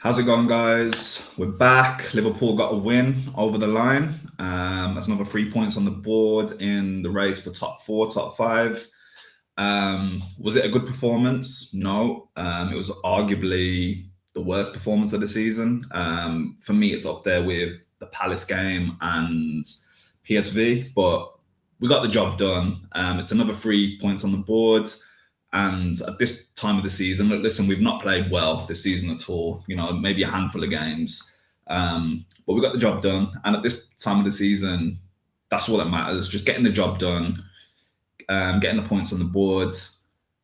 How's it going, guys? We're back. Liverpool got a win over the line. That's another 3 points on the board in the race for top four, top five. Was it a good performance? No. It was arguably the worst performance of the season. For me, it's up there with the Palace game and PSV, but we got the job done. It's another 3 points on the board. And at this time of the season, listen, we've not played well this season at all. Maybe a handful of games, but we got the job done. And at this time of the season, that's all that matters: just getting the job done, getting the points on the board.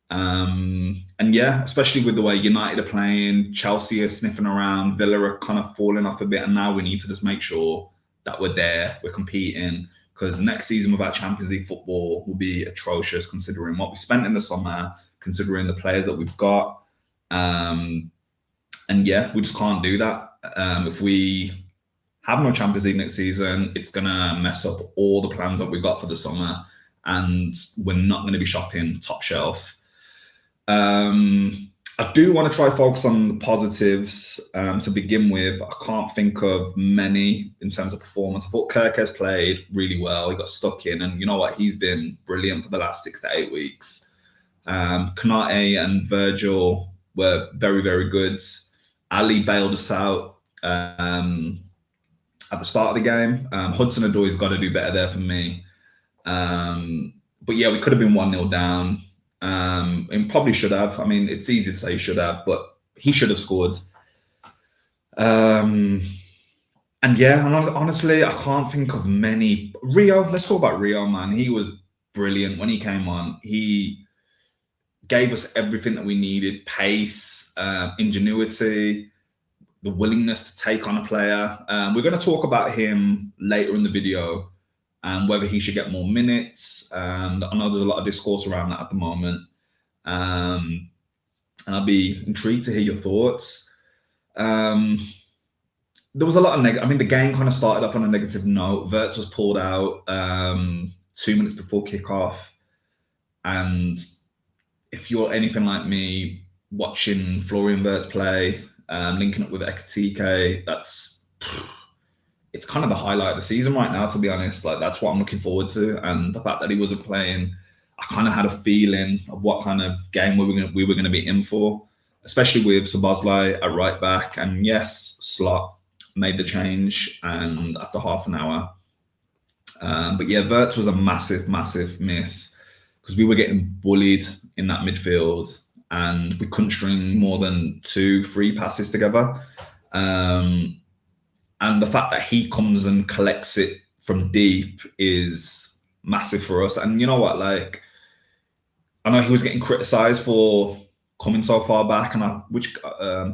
And yeah, especially with the way United are playing, Chelsea are sniffing around, Villa are kind of falling off a bit, and now we need to just make sure that we're there, we're competing, because next season without Champions League football will be atrocious considering what we spent in the summer, considering the players that we've got. And yeah, we just can't do that. If we have no Champions League next season, it's going to mess up all the plans that we got for the summer, and we're not going to be shopping top shelf. I do want to try focus on the positives to begin with. I can't think of many in terms of performance. I thought Kirkes played really well. He got stuck in, and you know what? He's been brilliant for the last 6 to 8 weeks. Konate and Virgil were very, very good. Ali bailed us out at the start of the game. Hudson-Odoi's got to do better there for me. But yeah, we could have been 1-0 down. And probably should have. I mean, it's easy to say should have, but he should have scored. And yeah, and honestly, I can't think of many. Rio, let's talk about Rio, man. He was brilliant when he came on. He gave us everything that we needed: pace, ingenuity, the willingness to take on a player. We're going to talk about him later in the video, and whether he should get more minutes. And I know there's a lot of discourse around that at the moment. And I'll be intrigued to hear your thoughts. There was a lot of the game kind of started off on a negative note. Wirtz was pulled out 2 minutes before kickoff. And if you're anything like me, watching Florian Wirtz play, linking up with Ekitike, it's kind of the highlight of the season right now, to be honest. Like, that's what I'm looking forward to. And the fact that he wasn't playing, I kind of had a feeling of what kind of game we were going to be in for, especially with Szoboszlai at right back. And yes, Slot made the change and after half an hour. But yeah, Wirtz was a massive, massive miss because we were getting bullied in that midfield and we couldn't string more than 2-3 passes together. And the fact that he comes and collects it from deep is massive for us. And you know what? Like, I know he was getting criticised for coming so far back, and a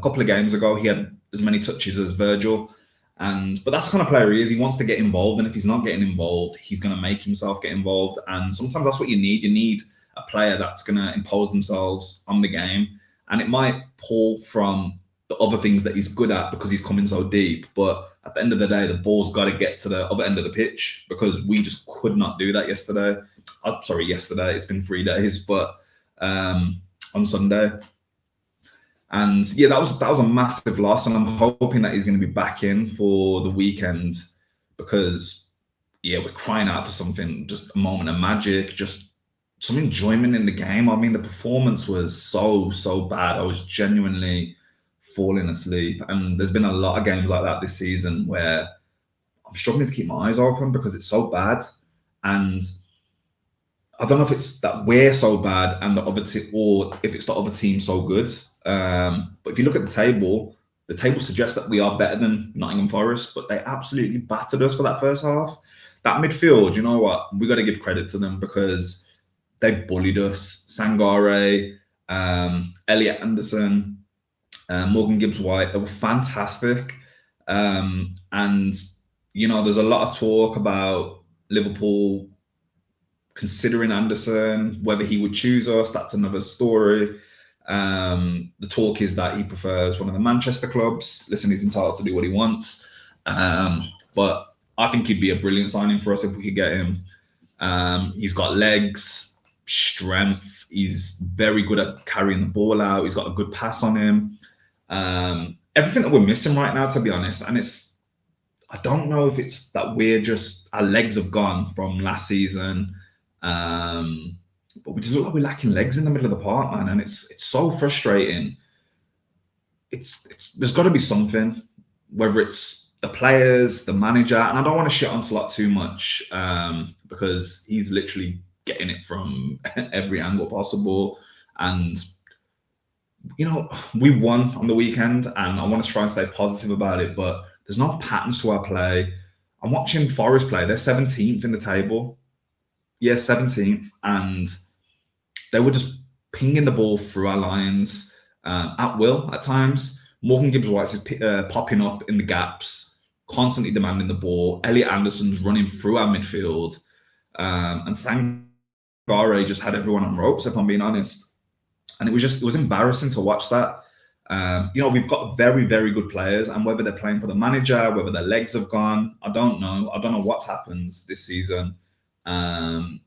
couple of games ago he had as many touches as Virgil. But that's the kind of player he is. He wants to get involved, and if he's not getting involved, he's going to make himself get involved. And sometimes that's what you need. You need a player that's going to impose themselves on the game, and it might pull from the other things that he's good at because he's coming so deep. But at the end of the day, the ball's got to get to the other end of the pitch because we just could not do that yesterday. Yesterday. It's been 3 days, but on Sunday. And yeah, that was a massive loss. And I'm hoping that he's going to be back in for the weekend because, yeah, we're crying out for something, just a moment of magic, just some enjoyment in the game. I mean, the performance was so bad. I was genuinely falling asleep. And there's been a lot of games like that this season where I'm struggling to keep my eyes open because it's so bad. And I don't know if it's that we're so bad and the other team, or if it's the other team so good. But if you look at the table suggests that we are better than Nottingham Forest, but they absolutely battered us for that first half. That midfield, you know what? We got to give credit to them because they bullied us. Sangare, Elliot Anderson, Morgan Gibbs-White, they were fantastic. And, you know, there's a lot of talk about Liverpool considering Anderson, whether he would choose us, that's another story. The talk is that he prefers one of the Manchester clubs. Listen, he's entitled to do what he wants. But I think he'd be a brilliant signing for us if we could get him. He's got legs, strength. He's very good at carrying the ball out. He's got a good pass on him. Everything that we're missing right now, to be honest. And I don't know if it's that our legs have gone from last season. But we just look like we're lacking legs in the middle of the park, man. And it's so frustrating. There's got to be something, whether it's the players, the manager, and I don't want to shit on Slot too much, because he's literally getting it from every angle possible. And we won on the weekend, and I want to try and stay positive about it, but there's no patterns to our play. I'm watching Forest play. They're 17th in the table. Yeah, 17th. And they were just pinging the ball through our lines at will at times. Morgan Gibbs-White is popping up in the gaps, constantly demanding the ball. Elliot Anderson's running through our midfield. And Sangare just had everyone on ropes, if I'm being honest. And it was embarrassing to watch that. We've got very, very good players, and whether they're playing for the manager, whether their legs have gone, I don't know. I don't know what's happened this season. I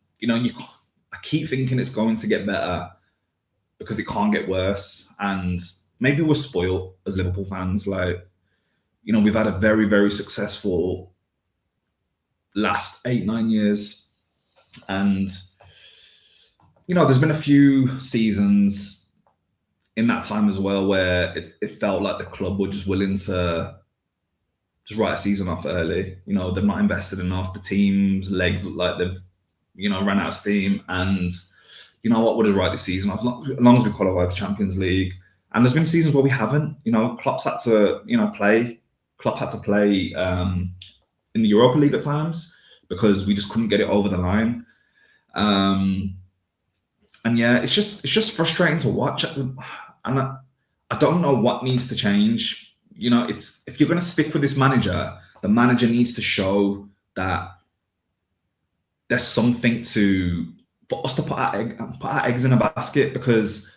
keep thinking it's going to get better because it can't get worse. And maybe we're spoiled as Liverpool fans. We've had a very, very successful last 8-9 years. And, there's been a few seasons in that time as well where it felt like the club were just willing to just write a season off early. They've not invested enough. The team's legs look like they've, ran out of steam. And we'll just write the season off as long as we qualify for Champions League. And there's been seasons where we haven't. Klopp's had to, play. Klopp had to play in the Europa League at times because we just couldn't get it over the line. And yeah, it's just frustrating to watch. And I don't know what needs to change. If you're going to stick with this manager, the manager needs to show that there's something for us to put our eggs in a basket, because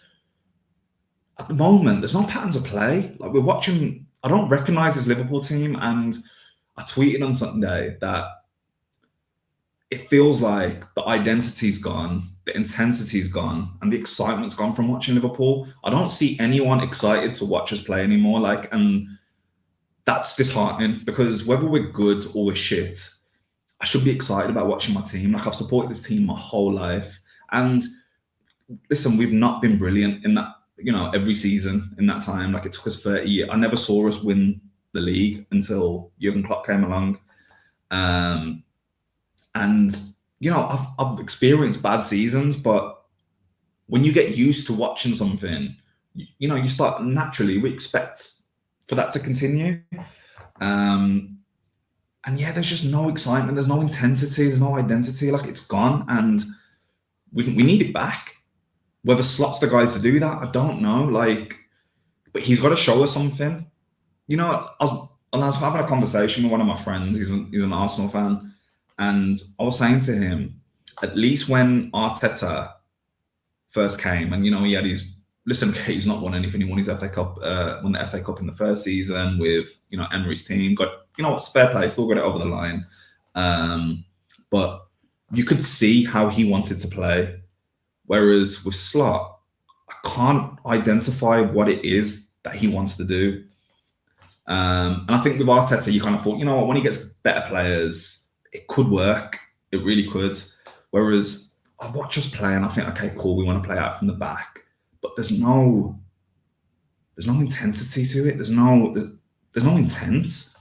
at the moment there's no patterns of play. Like, we're watching. I don't recognise this Liverpool team, and I tweeted on Sunday that it feels like the identity's gone, the intensity's gone, and the excitement's gone from watching Liverpool. I don't see anyone excited to watch us play anymore. And that's disheartening, because whether we're good or we're shit, I should be excited about watching my team. I've supported this team my whole life. And listen, we've not been brilliant in that, every season in that time. It took us 30 years. I never saw us win the league until Jurgen Klopp came along. And I've experienced bad seasons, but when you get used to watching something, you start naturally. We expect for that to continue. And yeah, there's just no excitement. There's no intensity. There's no identity. It's gone, and we need it back. Whether Slot's the guy to do that, I don't know. But he's got to show us something. I was having a conversation with one of my friends. He's an Arsenal fan. And I was saying to him, at least when Arteta first came, and he had he's not won anything. He won his FA Cup, won the FA Cup in the first season with Emery's team. Got what's fair play, still got it over the line. But you could see how he wanted to play, whereas with Slot, I can't identify what it is that he wants to do. And I think with Arteta, you kind of thought, when he gets better players, it could work. It really could. Whereas I watch us play and I think, okay, cool, we want to play out from the back, but there's no intensity to it. There's no intent.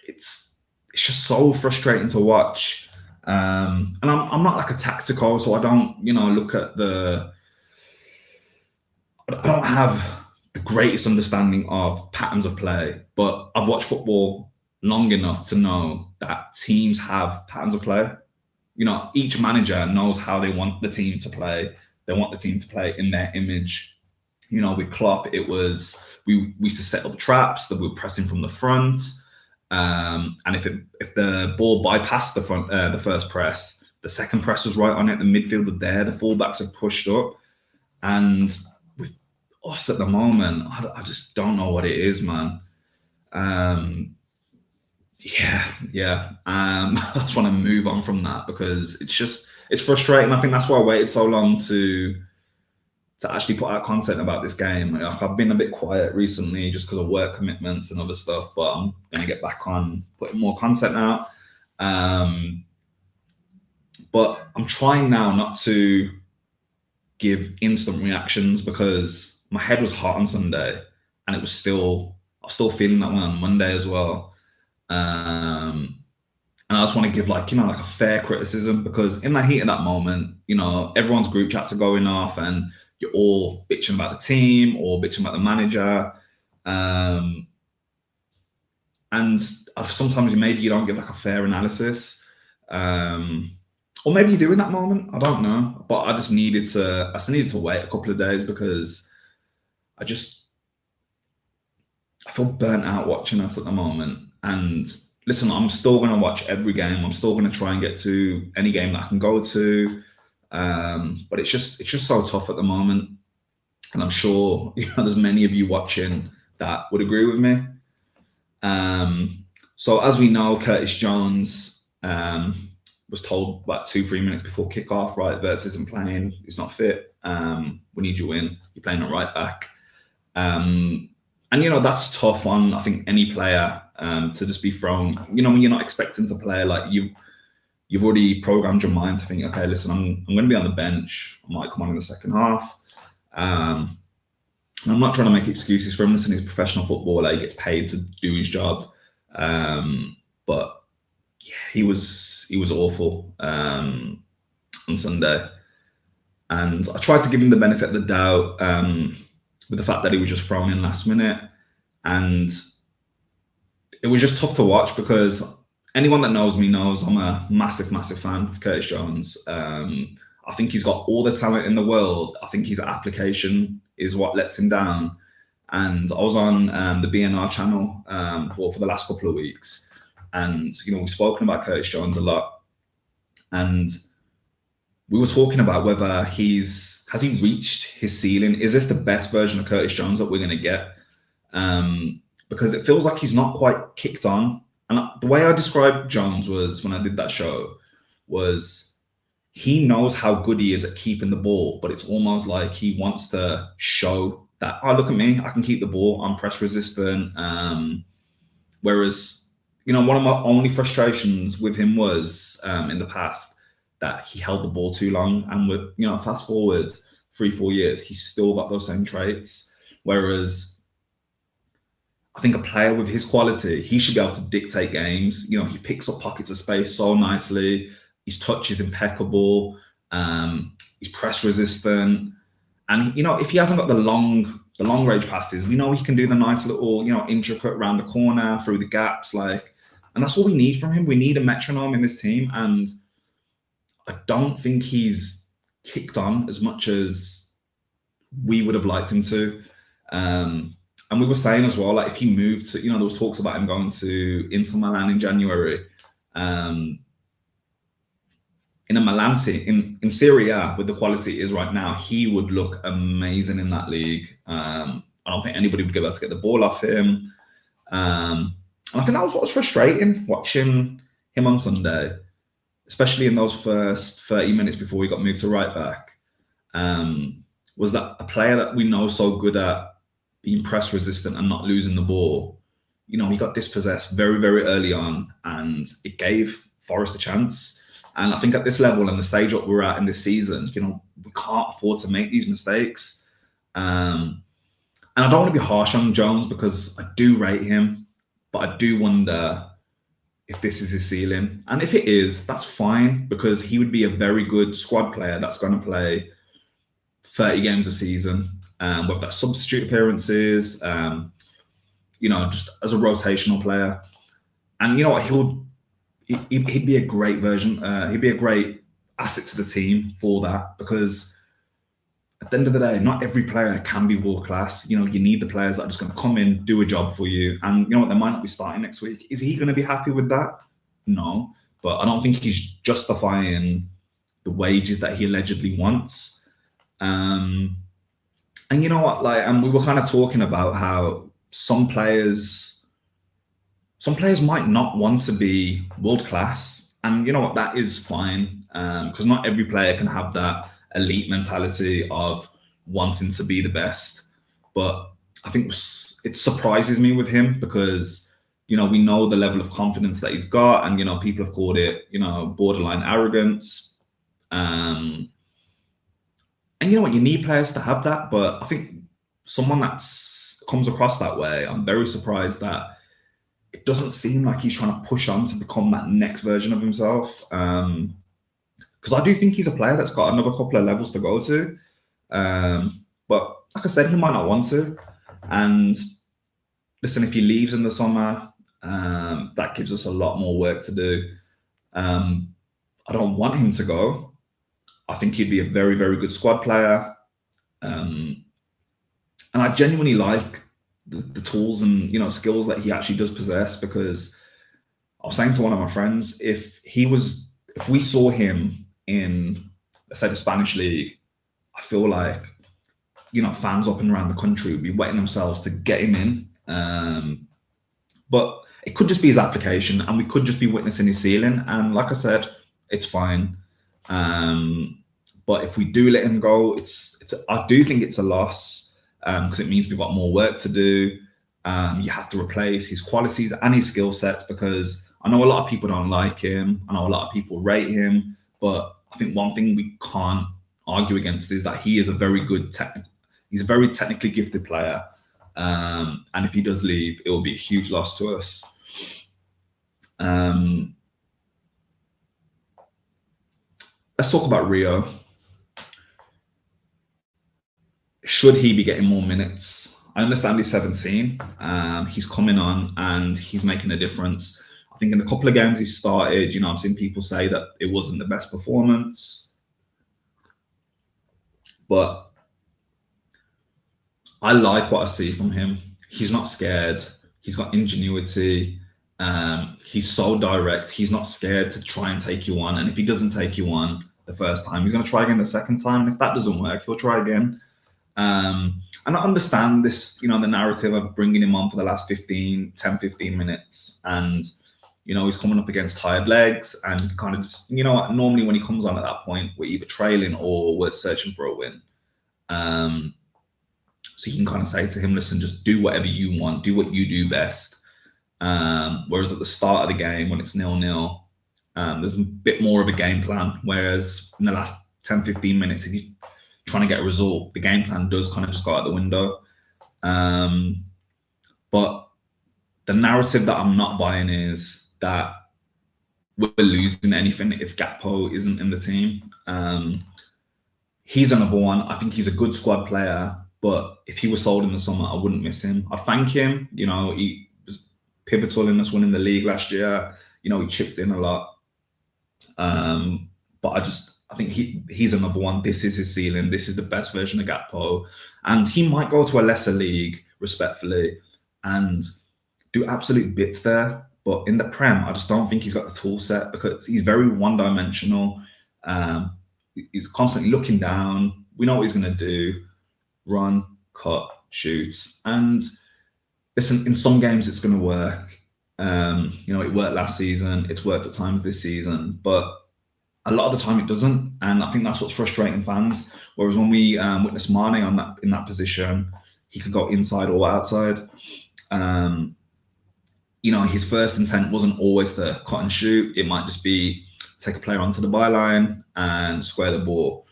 It's just so frustrating to watch. And I'm not a tactical, so I don't look at I don't have the greatest understanding of patterns of play, but I've watched football long enough to know that teams have patterns of play. Each manager knows how they want the team to play. They want the team to play in their image. With Klopp, it was we used to set up traps that we were pressing from the front, and if the ball bypassed the first press, the second press was right on it. The midfield was there. The fullbacks had pushed up, and with us at the moment, I just don't know what it is, man. Yeah. I just want to move on from that because it's frustrating. I think that's why I waited so long to to actually put out content about this game. Like, I've been a bit quiet recently just because of work commitments and other stuff, but I'm going to get back on putting more content out. But I'm trying now not to give instant reactions because my head was hot on Sunday and I was still feeling that way on Monday as well. And I just want to give like a fair criticism, because in the heat of that moment, everyone's group chats are going off and you're all bitching about the team or bitching about the manager. And sometimes maybe you don't give like a fair analysis. Or maybe you do in that moment. I don't know. But I just needed to wait a couple of days because I feel burnt out watching us at the moment. And listen, I'm still going to watch every game. I'm still going to try and get to any game that I can go to. But it's just so tough at the moment. And I'm sure there's many of you watching that would agree with me. So as we know, Curtis Jones was told about 2-3 minutes before kickoff, right, Verts isn't playing, he's not fit. We need you in. You're playing at right back. And that's tough on, I think, any player to just be thrown. When you're not expecting to play, like you've already programmed your mind to think, okay, listen, I'm going to be on the bench. I might come on in the second half. I'm not trying to make excuses for him. Listen, he's a professional footballer. He gets paid to do his job. But yeah, he was awful on Sunday. And I tried to give him the benefit of the doubt with the fact that he was just thrown in last minute. And it was just tough to watch because anyone that knows me knows I'm a massive, massive fan of Curtis Jones. I think he's got all the talent in the world. I think his application is what lets him down. And I was on the BNR channel for the last couple of weeks. And, we've spoken about Curtis Jones a lot. And we were talking about whether has he reached his ceiling? Is this the best version of Curtis Jones that we're going to get? Because it feels like he's not quite kicked on. And the way I described Jones was, when I did that show, was he knows how good he is at keeping the ball, but it's almost like he wants to show that, oh, look at me, I can keep the ball, I'm press resistant. Whereas, one of my only frustrations with him was in the past that he held the ball too long. And with, fast forward 3-4 years, he's still got those same traits. Whereas I think a player with his quality, he should be able to dictate games. He picks up pockets of space so nicely. His touch is impeccable. He's press resistant. And, if he hasn't got the long range passes, we know he can do the nice little, intricate around the corner, through the gaps. And that's all we need from him. We need a metronome in this team. And I don't think he's kicked on as much as we would have liked him to. And we were saying as well, if he moved to, there was talks about him going to Inter Milan in January. In a Milan team, in Serie A, with the quality it is right now, he would look amazing in that league. I don't think anybody would be able to get the ball off him. And I think that was what was frustrating watching him on Sunday, especially in those first 30 minutes before he got moved to right back, was that a player that we know so good at being press resistant and not losing the ball, he got dispossessed very, very early on, and it gave Forest a chance. And I think at this level and the stage that we're at in this season, we can't afford to make these mistakes. And I don't want to be harsh on Jones because I do rate him, but I do wonder if this is his ceiling. And if it is, that's fine, because he would be a very good squad player that's going to play 30 games a season, whether that's substitute appearances, just as a rotational player. And you know what, he'd be a great version. He'd be a great asset to the team for that, because at the end of the day, not every player can be world class. You need the players that are just going to come in, do a job for you. And you know what, they might not be starting next week. Is he going to be happy with that? No. But I don't think he's justifying the wages that he allegedly wants. And you know what, and we were kind of talking about how some players might not want to be world class. And you know what, that is fine. Because not every player can have that elite mentality of wanting to be the best. But I think it surprises me with him because, we know the level of confidence that he's got, and, people have called it, borderline arrogance. And you know what? You need players to have that, but I think someone that's comes across that way, I'm very surprised that it doesn't seem like he's trying to push on to become that next version of himself. Because I do think he's a player that's got another couple of levels to go to. But like I said, he might not want to. And listen, if he leaves in the summer, that gives us a lot more work to do. I don't want him to go. I think he'd be a very, very good squad player. And I genuinely like the tools and skills that he actually does possess, because I was saying to one of my friends, if we saw him in, let's say, the Spanish league, I feel like fans up and around the country would be wetting themselves to get him in. But it could just be his application, and we could just be witnessing his ceiling. And like I said, it's fine. But if we do let him go, I do think it's a loss, because it means we've got more work to do. You have to replace his qualities and his skill sets, because I know a lot of people don't like him. I know a lot of people rate him, but I think one thing we can't argue against is that he is a very good he's a very technically gifted player. And if he does leave, it will be a huge loss to us. Let's talk about Rio. Should he be getting more minutes? I understand he's 17. He's coming on and he's making a difference. I think in the couple of games he started, I've seen people say that it wasn't the best performance. But I like what I see from him. He's not scared. He's got ingenuity. He's so direct. He's not scared to try and take you on. And if he doesn't take you on the first time, he's going to try again the second time. And if that doesn't work, he'll try again. And I understand this, the narrative of bringing him on for the last 10, 15 minutes. And, he's coming up against tired legs and kind of just, normally when he comes on at that point, we're either trailing or we're searching for a win. So you can kind of say to him, listen, just do whatever you want, do what you do best. Whereas at the start of the game, when it's 0-0, there's a bit more of a game plan. Whereas in the last 10, 15 minutes, if you're trying to get a result, the game plan does kind of just go out the window. But the narrative that I'm not buying is that we're losing anything if Gakpo isn't in the team. He's another one. I think he's a good squad player, but if he was sold in the summer, I wouldn't miss him. I'd thank him. He was pivotal in us winning the league last year. He chipped in a lot. But I think he's another one. This is his ceiling. This is the best version of Gakpo. And he might go to a lesser league, respectfully, and do absolute bits there. But in the Prem, I just don't think he's got the tool set, because he's very one-dimensional. He's constantly looking down. We know what he's going to do. Run, cut, shoot. And listen, in some games it's going to work. It worked last season. It's worked at times this season. But a lot of the time it doesn't. And I think that's what's frustrating fans. Whereas when we witnessed Mane in that position, he could go inside or outside. His first intent wasn't always to cut and shoot. It might just be take a player onto the byline and square the ball,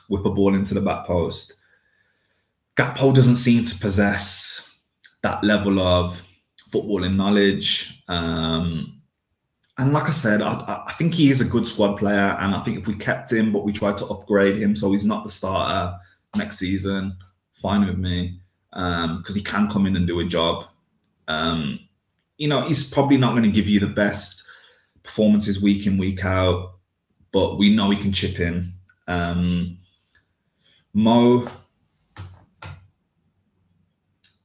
whip a ball into the back post. Gakpo doesn't seem to possess that level of footballing knowledge. And like I said, I think he is a good squad player. And I think if we kept him, but we tried to upgrade him so he's not the starter next season, fine with me, because he can come in and do a job. He's probably not going to give you the best performances week in, week out, but we know he can chip in. Mo,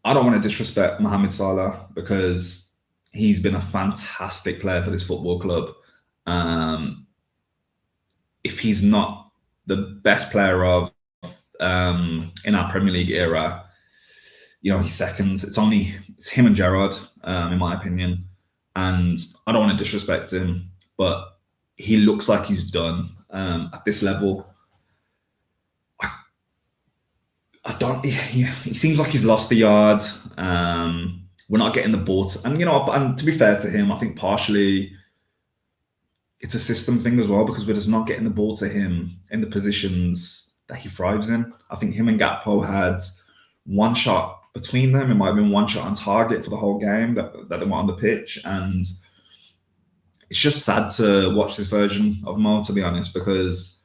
I don't want to disrespect Mohamed Salah, because he's been a fantastic player for this football club. If he's not the best player of in our Premier League era, he's second. It's him and Gerrard, in my opinion. And I don't want to disrespect him, but he looks like he's done at this level. I don't. He seems like he's lost the yard. We're not getting the ball, and and to be fair to him, I think partially it's a system thing as well because we're just not getting the ball to him in the positions that he thrives in. I think him and Gakpo had one shot between them. It might have been one shot on target for the whole game that they were on the pitch, and it's just sad to watch this version of Mo, to be honest, because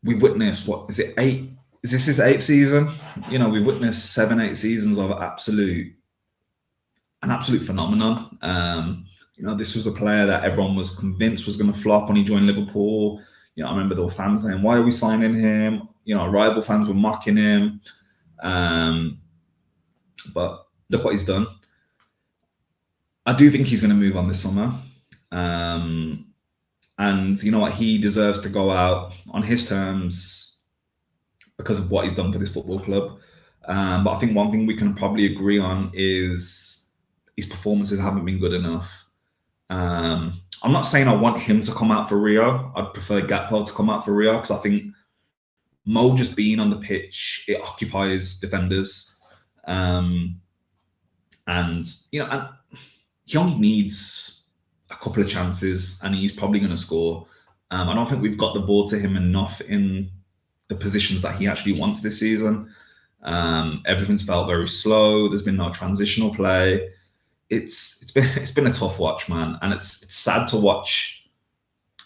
we've witnessed what is it, eight? Is this his eighth season? We've witnessed 7, 8 seasons of an absolute phenomenon. This was a player that everyone was convinced was going to flop when he joined Liverpool. I remember there were fans saying, "Why are we signing him?" Rival fans were mocking him. But look what he's done. I do think he's going to move on this summer. And you know what? He deserves to go out on his terms because of what he's done for this football club. But I think one thing we can probably agree on is his performances haven't been good enough. I'm not saying I want him to come out for Rio. I'd prefer Gakpo to come out for Rio because I think Mo just being on the pitch, it occupies defenders. And and he only needs a couple of chances and he's probably going to score. I don't think we've got the ball to him enough in the positions that he actually wants this season. Everything's felt very slow. There's been no transitional play. It's been a tough watch, man, and it's sad to watch.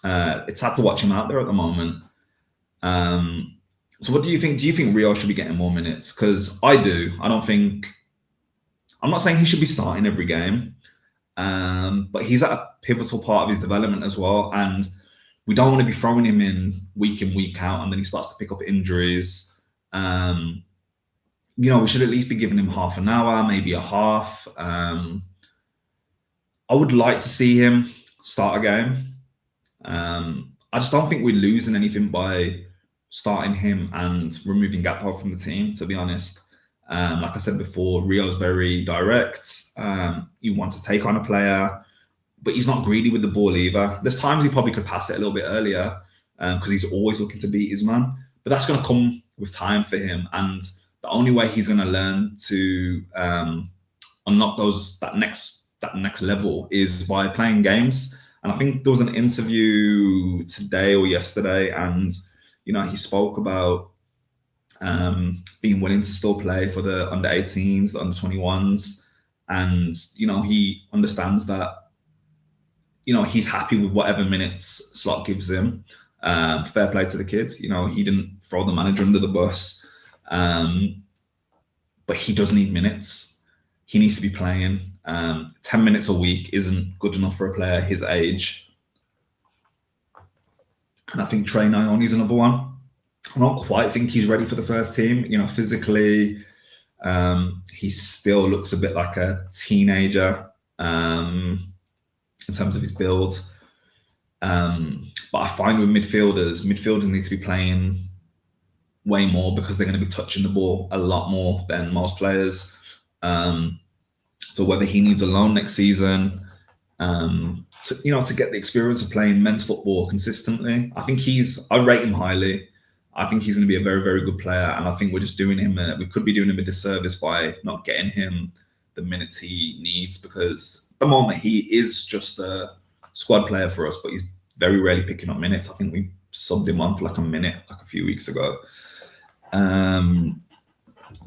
It's sad to watch him out there at the moment. So what do you think? Do you think Rio should be getting more minutes? Because I do. I don't think. I'm not saying he should be starting every game, but he's at a pivotal part of his development as well, and we don't want to be throwing him in, week out, and then he starts to pick up injuries. We should at least be giving him half an hour, maybe a half. I would like to see him start a game. I just don't think we're losing anything by starting him and removing Gakpo from the team, to be honest. Like I said before, Rio's very direct. He wants to take on a player, but he's not greedy with the ball either. There's times he probably could pass it a little bit earlier because he's always looking to beat his man. But that's going to come with time for him. And the only way he's going to learn to unlock that next level is by playing games. And I think there was an interview today or yesterday, and he spoke about being willing to still play for the under 18s, the under 21s, and he understands that he's happy with whatever minutes Slot gives him. Fair play to the kid. He didn't throw the manager under the bus, but he does need minutes. He needs to be playing. 10 minutes a week isn't good enough for a player his age. And I think Trey Nyoni is another one. I don't quite think he's ready for the first team. Physically, he still looks a bit like a teenager in terms of his build. But I find with midfielders need to be playing way more because they're going to be touching the ball a lot more than most players. So whether he needs a loan next season, to get the experience of playing men's football consistently, I rate him highly. I think he's going to be a very, very good player, and I think we're just we could be doing him a disservice by not getting him the minutes he needs, because at the moment he is just a squad player for us, but he's very rarely picking up minutes. I think we subbed him on for like a minute, like a few weeks ago.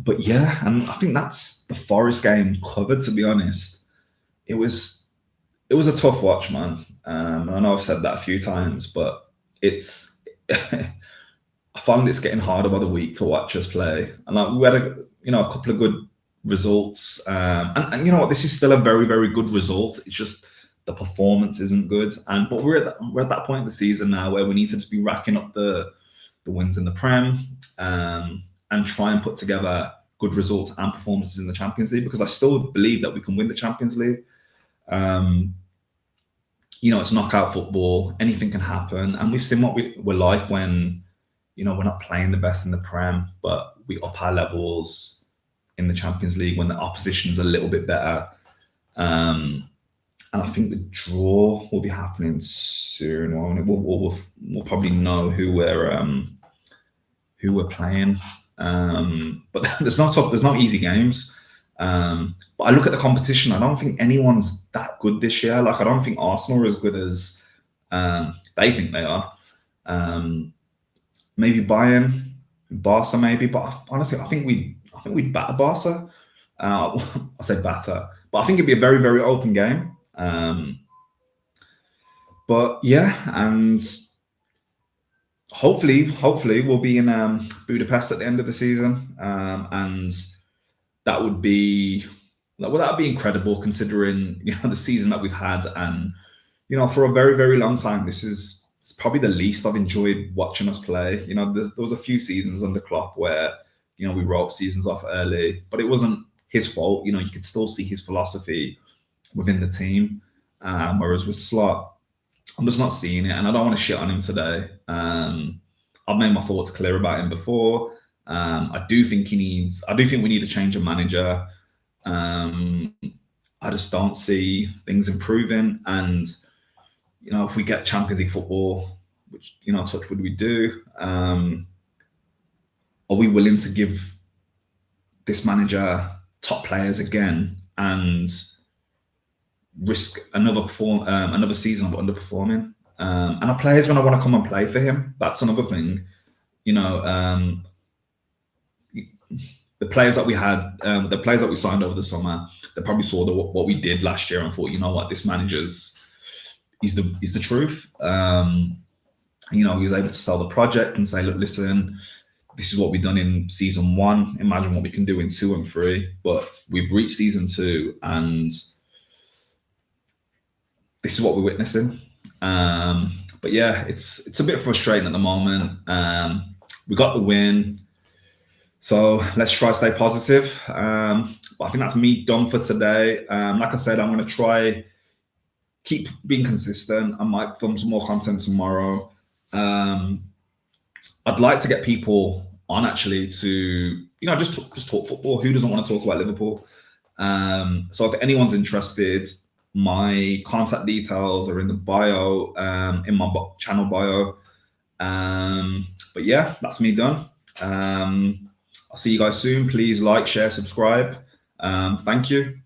But yeah, and I think that's the Forest game covered, to be honest. It was a tough watch, man. I know I've said that a few times, but it's I find it's getting harder by the week to watch us play. And like we had a couple of good results. And you know what, this is still a very, very good result. It's just the performance isn't good. But we're at that point in the season now where we need to just be racking up the wins in the Prem. And try and put together good results and performances in the Champions League, because I still believe that we can win the Champions League. It's knockout football. Anything can happen. And we've seen what we're like when, we're not playing the best in the Prem, but we up our levels in the Champions League when the opposition's a little bit better. And I think the draw will be happening soon. We'll probably know who we're playing. But there's no easy games. But I look at the competition. I don't think anyone's that good this year. Like I don't think Arsenal are as good as they think they are. Maybe Bayern, Barca, maybe. But honestly, I think we'd batter Barca. I say batter, but I think it'd be a very very open game. But yeah, and hopefully we'll be in Budapest at the end of the season, and that would be incredible considering the season that we've had, and for a very very long time it's probably the least I've enjoyed watching us play. There was a few seasons under Klopp where we wrote seasons off early, but it wasn't his fault. You could still see his philosophy within the team, whereas with Slot, I'm just not seeing it, and I don't want to shit on him today. I've made my thoughts clear about him before. I do think we need a change of manager. I just don't see things improving, and if we get Champions League football, which touch wood we do, are we willing to give this manager top players again and risk another season of underperforming? And our players going to want to come and play for him. That's another thing. The players that we had, the players that we signed over the summer, they probably saw what we did last year and thought, this manager's he's the truth. He was able to sell the project and say, look, listen, this is what we've done in season 1. Imagine what we can do in 2 and 3. But we've reached season 2, and this is what we're witnessing. But yeah, it's a bit frustrating at the moment. We got the win, so let's try to stay positive. But I think that's me done for today. Like I said, I'm going to try keep being consistent. I might film some more content tomorrow. I'd like to get people on actually to just talk football. Who doesn't want to talk about Liverpool? So if anyone's interested, my contact details are in the bio, in my channel bio. But yeah, that's me done. I'll see you guys soon. Please like, share, subscribe. Thank you.